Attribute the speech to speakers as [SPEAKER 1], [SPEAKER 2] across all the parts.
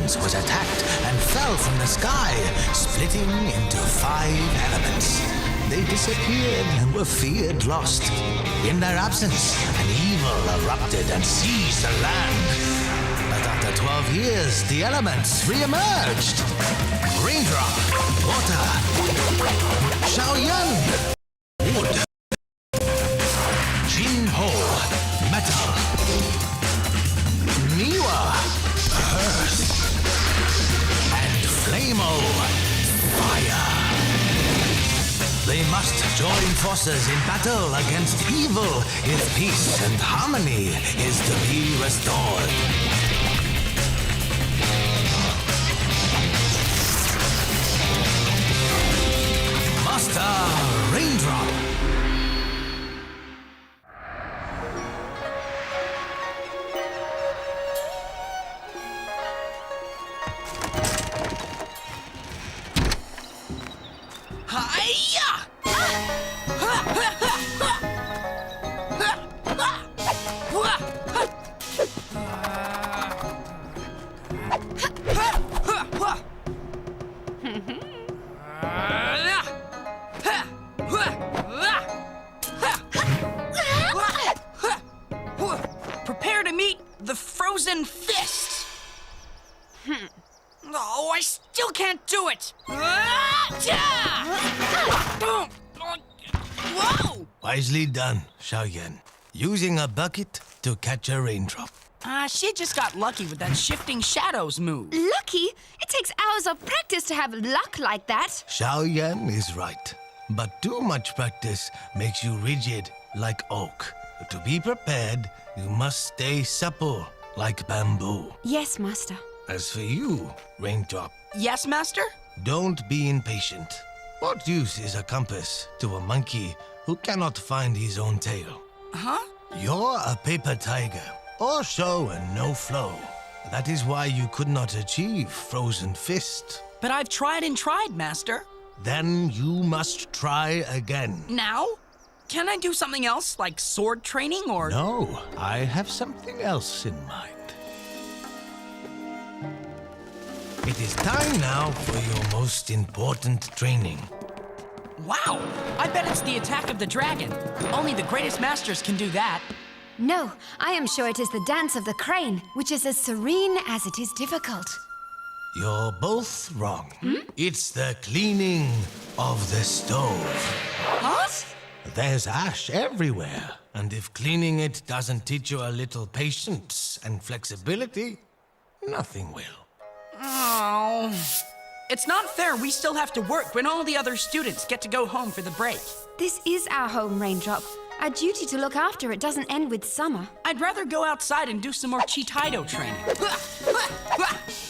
[SPEAKER 1] Dragons was attacked and fell from the sky, splitting into 5 elements. They disappeared and were feared lost. In their absence, an evil erupted and seized the land. But after 12 years, the elements re-emerged. Raindrop, water. Xiaoyan, wood. Jinho, metal. Miwa, earth. And Flamo, fire. They must join forces in battle against evil if peace and harmony is to be restored. Master Raindrop.
[SPEAKER 2] Prepare to meet the frozen fists. Oh, I still can't do it. Whoa!
[SPEAKER 1] Wisely done, Xiaoyan. Using a bucket to catch a raindrop.
[SPEAKER 2] She just got lucky with that shifting shadows move.
[SPEAKER 3] Lucky? It takes hours of practice to have luck like that.
[SPEAKER 1] Xiaoyan is right. But too much practice makes you rigid like oak. To be prepared, you must stay supple like bamboo.
[SPEAKER 3] Yes, Master.
[SPEAKER 1] As for you, Raindrop,
[SPEAKER 2] Yes, Master?
[SPEAKER 1] don't be impatient. What use is a compass to a monkey who cannot find his own tail?
[SPEAKER 2] Huh?
[SPEAKER 1] You're a paper tiger, all show and no flow. That is why you could not achieve Frozen Fist.
[SPEAKER 2] But I've tried and tried, Master.
[SPEAKER 1] Then you must try again.
[SPEAKER 2] Now? Can I do something else, like sword training or...
[SPEAKER 1] No, I have something else in mind. It is time now for your most important training.
[SPEAKER 2] Wow! I bet it's the attack of the dragon. Only the greatest masters can do that.
[SPEAKER 3] No, I am sure it is the dance of the crane, which is as serene as it is difficult.
[SPEAKER 1] You're both wrong. It's the cleaning of the stove.
[SPEAKER 2] What?
[SPEAKER 1] There's ash everywhere, and if cleaning it doesn't teach you a little patience and flexibility, nothing will.
[SPEAKER 2] Oh. It's not fair we still have to work when all the other students get to go home for the break.
[SPEAKER 3] This is our home, Raindrop. Our duty to look after it doesn't end with summer.
[SPEAKER 2] I'd rather go outside and do some more Chi-Taido training.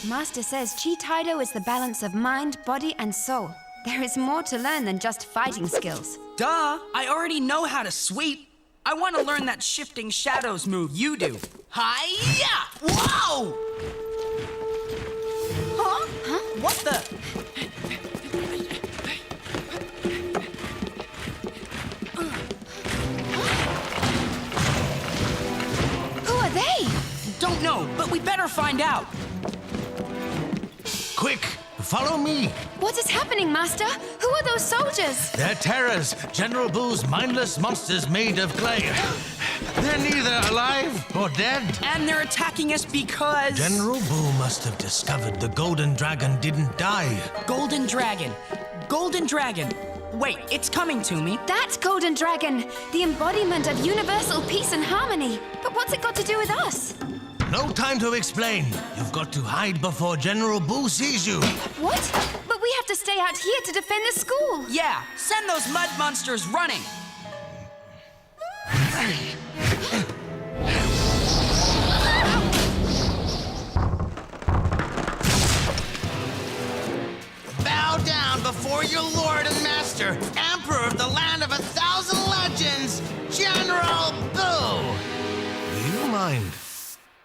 [SPEAKER 3] Master says Chi-Taido is the balance of mind, body, and soul. There is more to learn than just fighting skills.
[SPEAKER 2] Duh! I already know how to sweep. I want to learn that shifting shadows move you do. Hi-ya! Whoa! Huh? Huh? What the?
[SPEAKER 3] Who are they?
[SPEAKER 2] Don't know, but we better find out.
[SPEAKER 1] Quick, follow me.
[SPEAKER 3] What is happening, Master? Who are those soldiers?
[SPEAKER 1] They're terrors, General Boo's mindless monsters made of clay. They're neither alive or dead.
[SPEAKER 2] And they're attacking us because...
[SPEAKER 1] General Boo must have discovered the Golden Dragon didn't die.
[SPEAKER 2] Golden Dragon. Golden Dragon. Wait, it's coming to me.
[SPEAKER 3] That Golden Dragon, the embodiment of universal peace and harmony. But what's it got to do with us?
[SPEAKER 1] No time to explain. You've got to hide before General Boo sees you.
[SPEAKER 3] What? But we have to stay out here to defend the school.
[SPEAKER 2] Yeah, send those mud monsters running.
[SPEAKER 4] Bow down before your lord and master, emperor of the land of 1,000 legends, General Boo!
[SPEAKER 1] Do you mind?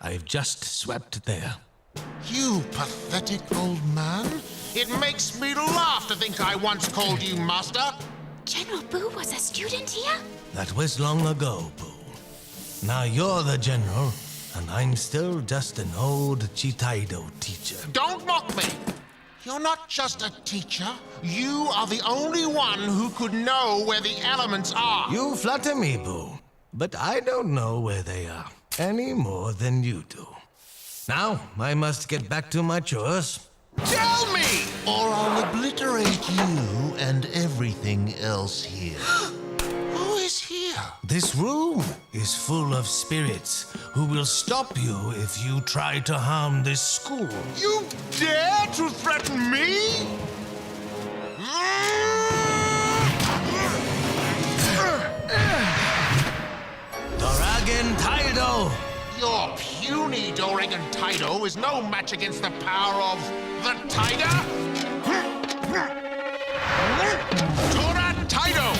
[SPEAKER 1] I've just swept there.
[SPEAKER 5] You pathetic old man. It makes me laugh to think I once called you master.
[SPEAKER 3] General Boo was a student here?
[SPEAKER 1] That was long ago, Boo. Now you're the general, and I'm still just an old Chitaido teacher.
[SPEAKER 5] Don't mock me! You're not just a teacher. You are the only one who could know where the elements are.
[SPEAKER 1] You flatter me, Boo, but I don't know where they are any more than you do. Now, I must get back to my chores.
[SPEAKER 5] Tell me! Or I'll obliterate you and everything else here. Who is here?
[SPEAKER 1] This room is full of spirits who will stop you if you try to harm this school.
[SPEAKER 5] You dare to threaten me?
[SPEAKER 1] Doragon Taido!
[SPEAKER 5] Your puny Doragon Taido is no match against the power of the Tiger. Tora Taido!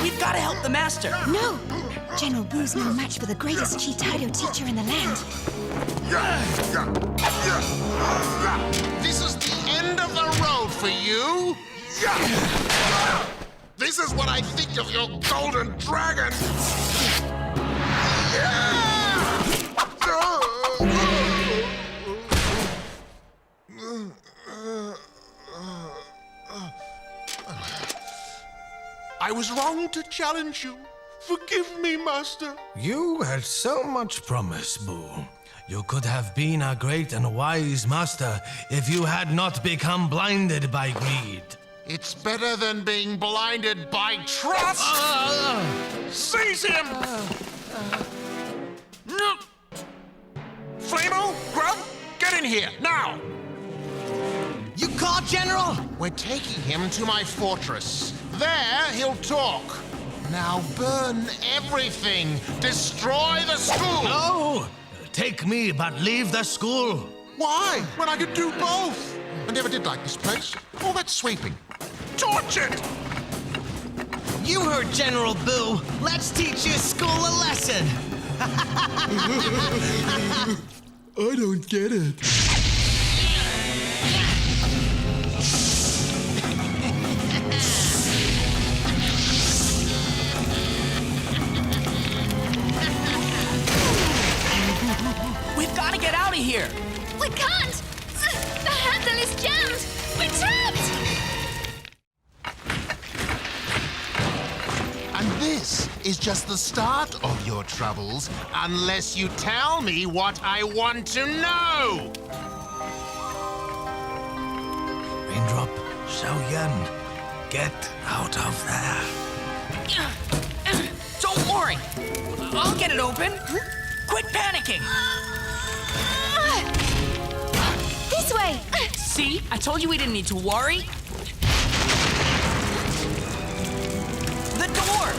[SPEAKER 2] We've got to help the master.
[SPEAKER 3] No! General Boo's no match for the greatest Chitaido teacher in the land.
[SPEAKER 5] This is the end of the road for you. This is what I think of your golden dragon. I was wrong to challenge you. Forgive me, Master.
[SPEAKER 1] You had so much promise, Boo. You could have been a great and wise master if you had not become blinded by greed.
[SPEAKER 5] It's better than being blinded by trust. Seize him! Flamo, Grub, get in here, now!
[SPEAKER 4] You caught, General?
[SPEAKER 5] We're taking him to my fortress. There, he'll talk. Now burn everything. Destroy the school.
[SPEAKER 1] No! Take me, but leave the school.
[SPEAKER 5] Why? When I could do both. I never did like this place. All that sweeping. Torch it!
[SPEAKER 4] You heard General Boo. Let's teach your school a lesson.
[SPEAKER 6] I don't get it.
[SPEAKER 2] We've got to get out of here.
[SPEAKER 3] We can't! The handle is jammed! We're trapped!
[SPEAKER 5] And this is just the start of your troubles, unless you tell me what I want to know.
[SPEAKER 1] Raindrop, Xiaoyan, get out of there.
[SPEAKER 2] Don't worry. I'll get it open. Quit panicking.
[SPEAKER 3] This way!
[SPEAKER 2] See? I told you we didn't need to worry. The door!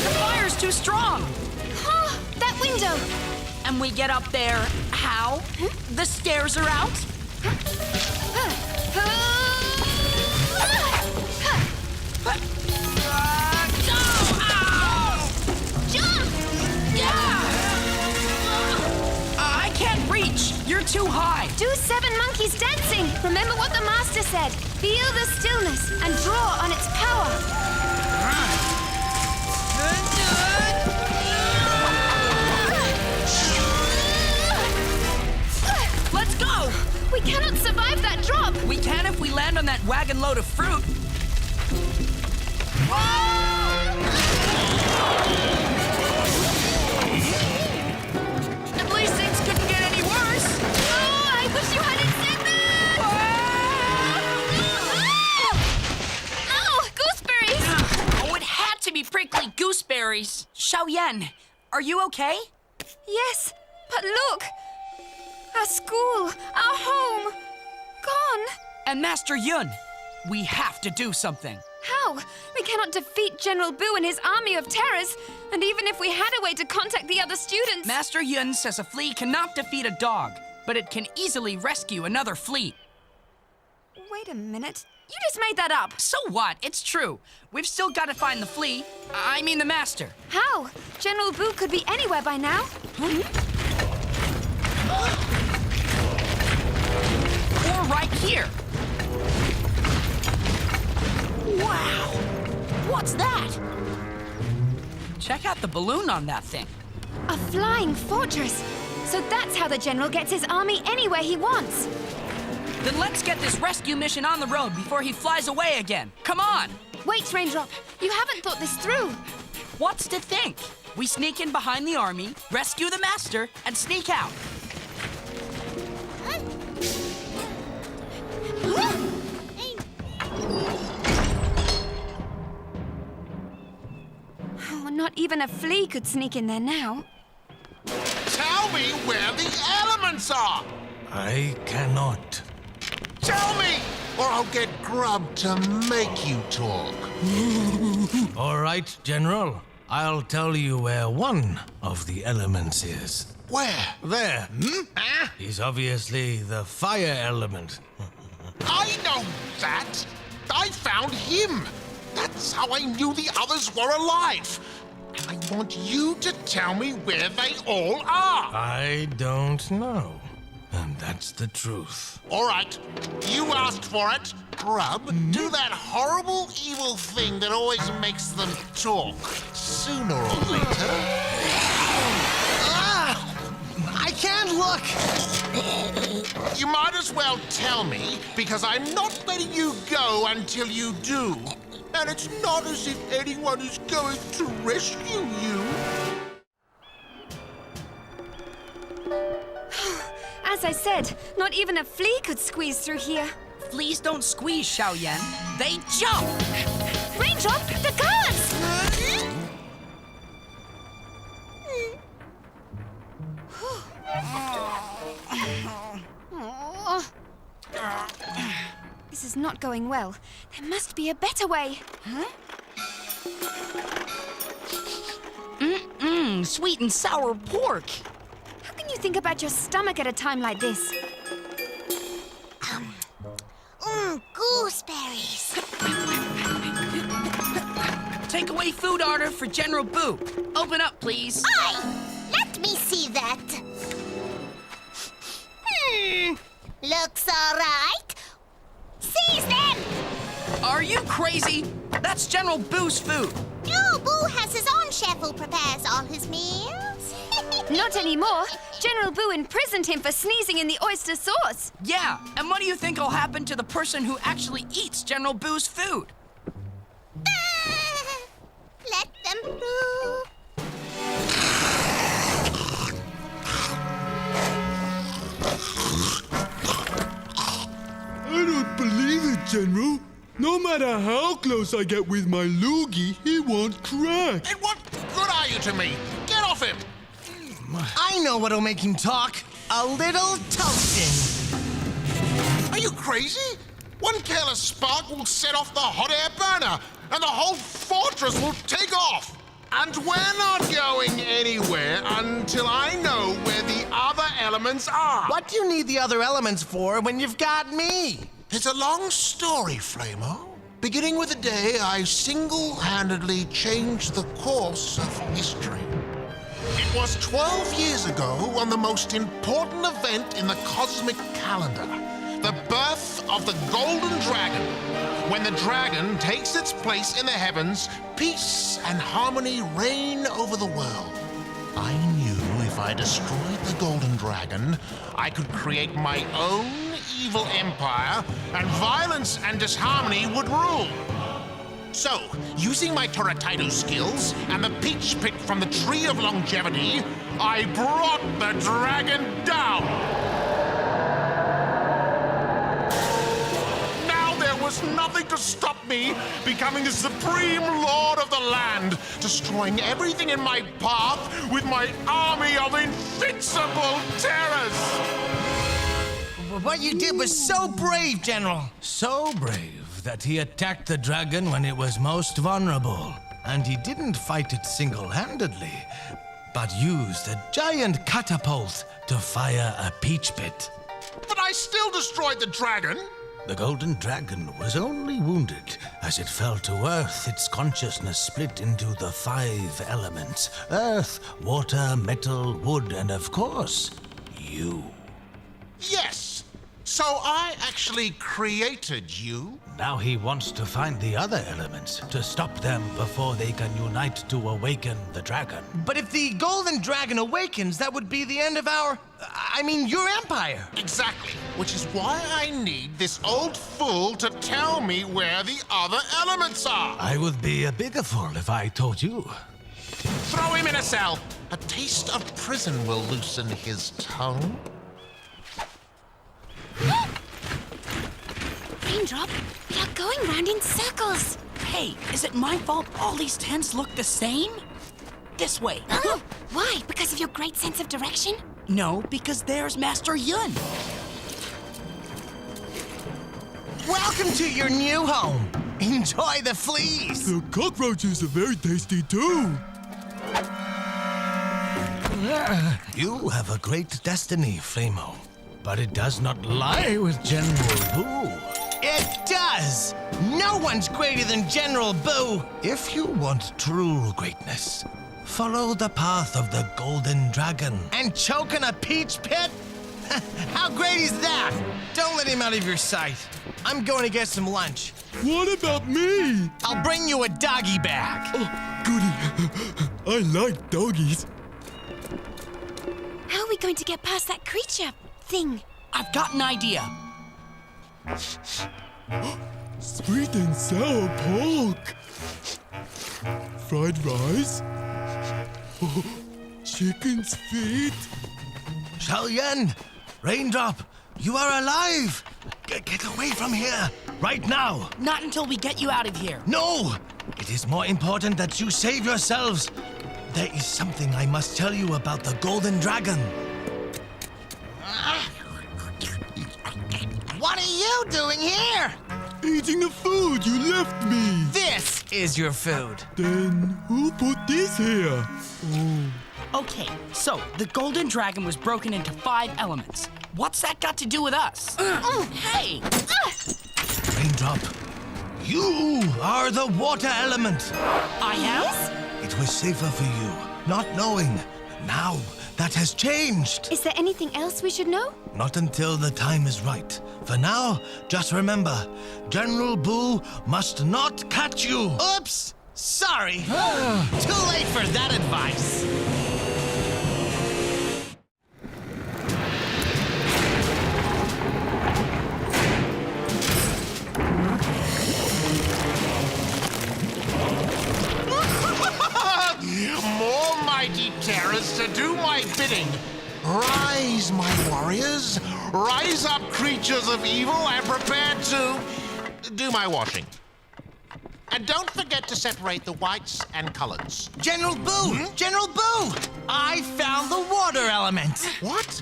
[SPEAKER 2] The fire's too strong.
[SPEAKER 3] That window!
[SPEAKER 2] And we get up there how? The stairs are out?
[SPEAKER 3] Jump!
[SPEAKER 2] I can't reach. You're too high.
[SPEAKER 3] Do 7 monkeys dancing! Remember what the master said. Feel the stillness and draw on its power.
[SPEAKER 2] Let's go.
[SPEAKER 3] We cannot survive that drop!
[SPEAKER 2] We can if we land on that wagon load of fruit. At least things couldn't get any worse.
[SPEAKER 3] Oh, I wish you hadn't said that! Oh, gooseberries!
[SPEAKER 2] Oh, it had to be prickly gooseberries. Xiaoyan, are you okay?
[SPEAKER 3] Yes, but look! Our school, our home, gone.
[SPEAKER 2] And Master Yun, we have to do something.
[SPEAKER 3] How? We cannot defeat General Boo and his army of terrors. And even if we had a way to contact the other students...
[SPEAKER 2] Master Yun says a flea cannot defeat a dog, but it can easily rescue another flea.
[SPEAKER 3] Wait a minute. You just made that up.
[SPEAKER 2] So what? It's true. We've still got to find the flea. I mean the master.
[SPEAKER 3] How? General Boo could be anywhere by now.
[SPEAKER 2] Or right here. Wow! What's that? Check out the balloon on that thing.
[SPEAKER 3] A flying fortress. So that's how the general gets his army anywhere he wants.
[SPEAKER 2] Then let's get this rescue mission on the road before he flies away again. Come on!
[SPEAKER 3] Wait, Raindrop. You haven't thought this through.
[SPEAKER 2] What's to think? We sneak in behind the army, rescue the master, and sneak out.
[SPEAKER 3] Oh, not even a flea could sneak in there now.
[SPEAKER 5] Tell me where the elements are!
[SPEAKER 1] I cannot.
[SPEAKER 5] Tell me, or I'll get Grub to make you talk.
[SPEAKER 1] All right, General. I'll tell you where one of the elements is.
[SPEAKER 5] Where?
[SPEAKER 1] There.
[SPEAKER 5] Huh?
[SPEAKER 1] He's obviously the fire element.
[SPEAKER 5] I know that. I found him. That's how I knew the others were alive. And I want you to tell me where they all are.
[SPEAKER 1] I don't know. And that's the truth.
[SPEAKER 5] All right, you asked for it. Grub, do that horrible, evil thing that always makes them talk. Sooner or later.
[SPEAKER 4] I can't look!
[SPEAKER 5] You might as well tell me, because I'm not letting you go until you do. And it's not as if anyone is going to rescue you.
[SPEAKER 3] As I said, not even a flea could squeeze through here.
[SPEAKER 2] Fleas don't squeeze, Xiao Yan. They jump!
[SPEAKER 3] Raindrop, the guards! This is not going well. There must be a better way.
[SPEAKER 2] Sweet and sour pork.
[SPEAKER 3] How can you think about your stomach at a time like this?
[SPEAKER 7] Gooseberries.
[SPEAKER 2] Takeaway food order for General Boo. Open up, please.
[SPEAKER 7] Aye, let me see that. Looks all right. Seize them!
[SPEAKER 2] Are you crazy? That's General Boo's food.
[SPEAKER 7] No, Boo has his own chef who prepares all his meals.
[SPEAKER 3] Not anymore. General Boo imprisoned him for sneezing in the oyster sauce.
[SPEAKER 2] Yeah, and what do you think will happen to the person who actually eats General Boo's food?
[SPEAKER 7] Let them through.
[SPEAKER 6] I don't believe it, General. No matter how close I get with my loogie, he won't crack.
[SPEAKER 5] And what good are you to me? Get off him!
[SPEAKER 4] I know what'll make him talk. A little toasting.
[SPEAKER 5] Are you crazy? One careless spark will set off the hot air burner, and the whole fortress will take off. And we're not going anywhere until I know where the other elements are.
[SPEAKER 4] What do you need the other elements for when you've got me?
[SPEAKER 5] It's a long story, Flamo. Beginning with the day I single-handedly changed the course of history. It was 12 years ago on the most important event in the cosmic calendar, the birth of the Golden Dragon. When the dragon takes its place in the heavens, peace and harmony reign over the world. I knew if I destroyed the Golden Dragon, I could create my own evil empire, and violence and disharmony would rule. So, using my Torataito skills and the peach pit from the Tree of Longevity, I brought the dragon down. Now there was nothing to stop me becoming the supreme lord of the land, destroying everything in my path with my army of invincible terrors.
[SPEAKER 4] What you did was so brave, General.
[SPEAKER 1] So brave that he attacked the dragon when it was most vulnerable. And he didn't fight it single-handedly, but used a giant catapult to fire a peach pit.
[SPEAKER 5] But I still destroyed the dragon.
[SPEAKER 1] The golden dragon was only wounded. As it fell to earth, its consciousness split into the 5 elements: earth, water, metal, wood, and of course, you.
[SPEAKER 5] Yes. So I actually created you.
[SPEAKER 1] Now he wants to find the other elements to stop them before they can unite to awaken the dragon.
[SPEAKER 4] But if the golden dragon awakens, that would be the end of your empire.
[SPEAKER 5] Exactly. Which is why I need this old fool to tell me where the other elements are.
[SPEAKER 1] I would be a bigger fool if I told you.
[SPEAKER 5] Throw him in a cell. A taste of prison will loosen his tongue.
[SPEAKER 3] Raindrop, we are going round in circles.
[SPEAKER 2] Hey, is it my fault all these tents look the same? This way.
[SPEAKER 3] Oh, why? Because of your great sense of direction?
[SPEAKER 2] No, because there's Master Yun.
[SPEAKER 4] Welcome to your new home. Enjoy the fleas.
[SPEAKER 6] The cockroaches are very tasty too.
[SPEAKER 1] You have a great destiny, Flamo. But it does not lie with General Boo.
[SPEAKER 4] It does. No one's greater than General Boo.
[SPEAKER 1] If you want true greatness, follow the path of the golden dragon.
[SPEAKER 4] And choke in a peach pit? How great is that? Don't let him out of your sight. I'm going to get some lunch.
[SPEAKER 6] What about me?
[SPEAKER 4] I'll bring you a doggy bag.
[SPEAKER 6] Oh, goody. I like doggies.
[SPEAKER 3] How are we going to get past that creature thing?
[SPEAKER 2] I've got an idea.
[SPEAKER 6] Sweet and sour pork. Fried rice. Oh, chicken's feet.
[SPEAKER 1] Xiaoyan, Raindrop, you are alive. Get away from here, right now.
[SPEAKER 2] Not until we get you out of here.
[SPEAKER 1] No! It is more important that you save yourselves. There is something I must tell you about the golden dragon.
[SPEAKER 4] What are you doing here?
[SPEAKER 6] Eating the food you left me.
[SPEAKER 4] This is your food.
[SPEAKER 6] Then who put this here? Oh,
[SPEAKER 2] Okay, so the golden dragon was broken into 5 elements. What's that got to do with us? Hey!
[SPEAKER 1] Raindrop, you are the water element.
[SPEAKER 2] I am?
[SPEAKER 1] It was safer for you, not knowing. Now, that has changed.
[SPEAKER 3] Is there anything else we should know?
[SPEAKER 1] Not until the time is right. For now, just remember, General Boo must not catch you.
[SPEAKER 4] Oops! Sorry. Too late for that advice.
[SPEAKER 5] More mighty terrors to do my bidding. Rise, my warriors. Rise up, creatures of evil, and prepare to do my washing. And don't forget to separate the whites and colors.
[SPEAKER 4] General Boo! General Boo! I found the water element.
[SPEAKER 5] What?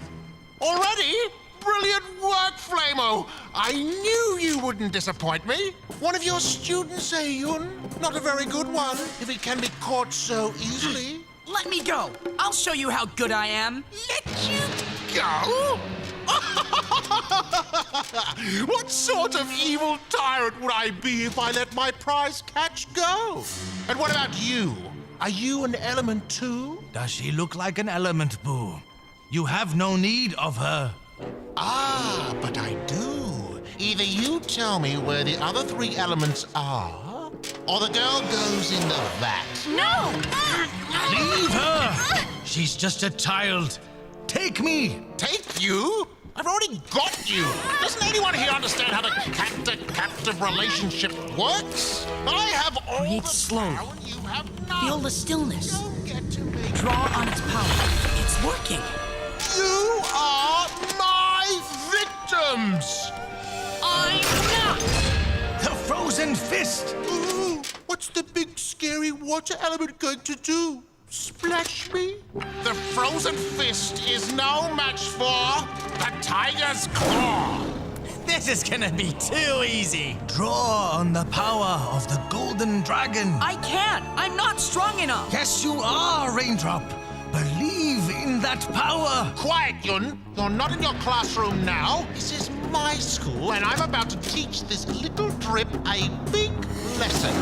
[SPEAKER 5] Already? Brilliant work, Flamo! I knew you wouldn't disappoint me. One of your students, eh, Yun? Not a very good one, if he can be caught so easily.
[SPEAKER 2] Let me go. I'll show you how good I am.
[SPEAKER 5] Let you go? What sort of evil tyrant would I be if I let my prize catch go? And what about you? Are you an element too?
[SPEAKER 1] Does she look like an element, Boo? You have no need of her.
[SPEAKER 5] Ah, but I do. Either you tell me where the other 3 elements are, or the girl goes in the vat.
[SPEAKER 3] No!
[SPEAKER 1] Leave her! She's just a child. Take me!
[SPEAKER 5] Take you? I've already got you. Doesn't anyone here understand how the captor-captive relationship works? I have all
[SPEAKER 2] Breathe
[SPEAKER 5] the
[SPEAKER 2] slowly.
[SPEAKER 5] power you have none.
[SPEAKER 2] Feel the stillness.
[SPEAKER 5] Don't get to make
[SPEAKER 2] Draw on its power. It's working.
[SPEAKER 5] You are my victims!
[SPEAKER 2] I'm not!
[SPEAKER 1] The frozen fist!
[SPEAKER 5] Ooh, what's the big scary water element going to do? Splash me? The frozen fist is no match for the tiger's claw!
[SPEAKER 4] This is gonna be too easy.
[SPEAKER 1] Draw on the power of the golden dragon.
[SPEAKER 2] I can't. I'm not strong enough.
[SPEAKER 1] Yes, you are, Raindrop. Believe in that power.
[SPEAKER 5] Quiet, Yun. You're not in your classroom now. This is my school, and I'm about to teach this little drip a big lesson.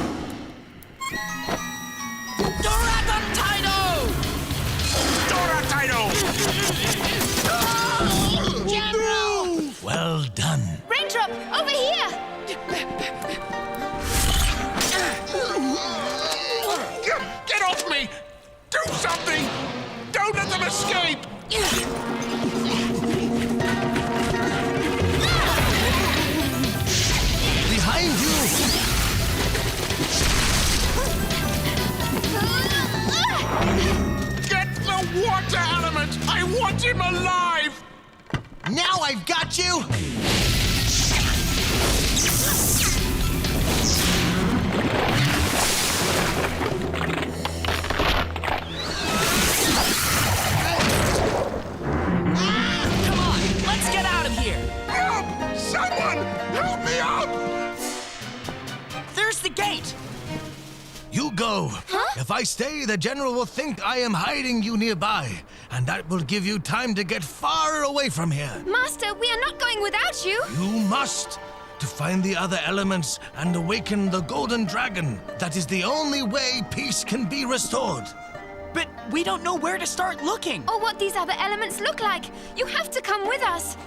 [SPEAKER 8] Doratido!
[SPEAKER 7] General!
[SPEAKER 1] Well done.
[SPEAKER 3] Raindrop, over here!
[SPEAKER 8] Get off me! Do something! Don't let them escape!
[SPEAKER 1] Behind you!
[SPEAKER 8] Get the water element! I want him alive!
[SPEAKER 4] Now I've got you!
[SPEAKER 2] Come on, let's get out of here.
[SPEAKER 8] Help! Someone! Help me up!
[SPEAKER 2] There's the gate.
[SPEAKER 1] You go. If I stay, the general will think I am hiding you nearby, and that will give you time to get far away from here.
[SPEAKER 3] Master, we are not going without you.
[SPEAKER 1] You must. To find the other elements and awaken the golden dragon. That is the only way peace can be restored.
[SPEAKER 2] But we don't know where to start looking.
[SPEAKER 3] Or what these other elements look like. You have to come with us.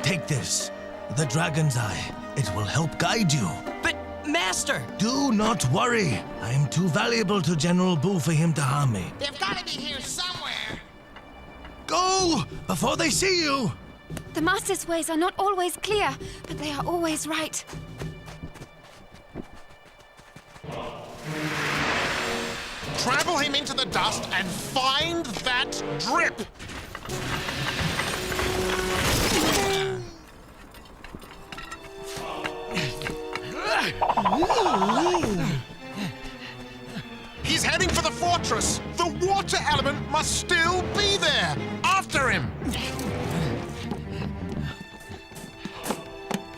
[SPEAKER 1] Take this, the dragon's eye. It will help guide you.
[SPEAKER 2] But, Master,
[SPEAKER 1] Do not worry. I am too valuable to General Boo for him to harm me.
[SPEAKER 4] They've got to be here somewhere.
[SPEAKER 1] Go before they see you.
[SPEAKER 3] The Master's ways are not always clear, but they are always right.
[SPEAKER 5] Travel him into the dust and find that drip. He's heading for the fortress. The water element must still be there. After him.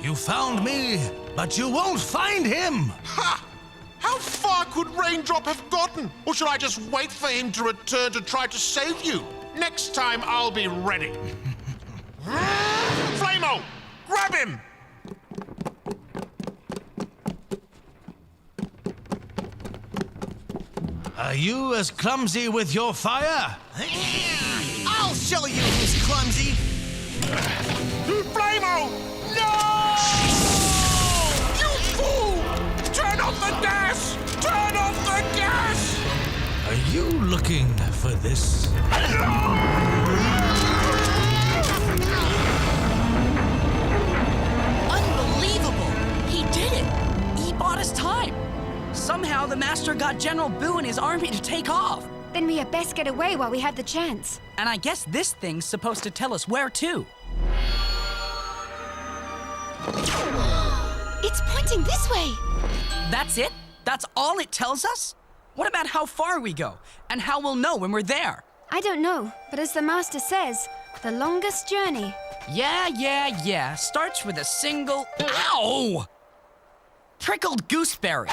[SPEAKER 1] You found me, but you won't find him.
[SPEAKER 5] Ha! How far could Raindrop have gotten? Or should I just wait for him to return to try to save you? Next time I'll be ready. Flamo! Grab him!
[SPEAKER 1] Are you as clumsy with your fire?
[SPEAKER 4] I'll show you who's clumsy.
[SPEAKER 8] Flamo! No! You fool! Turn off the gas! Turn off the gas!
[SPEAKER 1] Are you looking for this?
[SPEAKER 2] unbelievable. He did it. He bought us time. Somehow the Master got General Boo and his army to take off.
[SPEAKER 3] Then we had best get away while we have the chance.
[SPEAKER 2] And I guess this thing's supposed to tell us where to.
[SPEAKER 3] It's pointing this way.
[SPEAKER 2] That's it? That's all it tells us? What about how far we go? And how we'll know when we're there?
[SPEAKER 3] I don't know, but as the Master says, the longest journey.
[SPEAKER 2] Yeah. Starts with a single... Ow! Prickled gooseberry.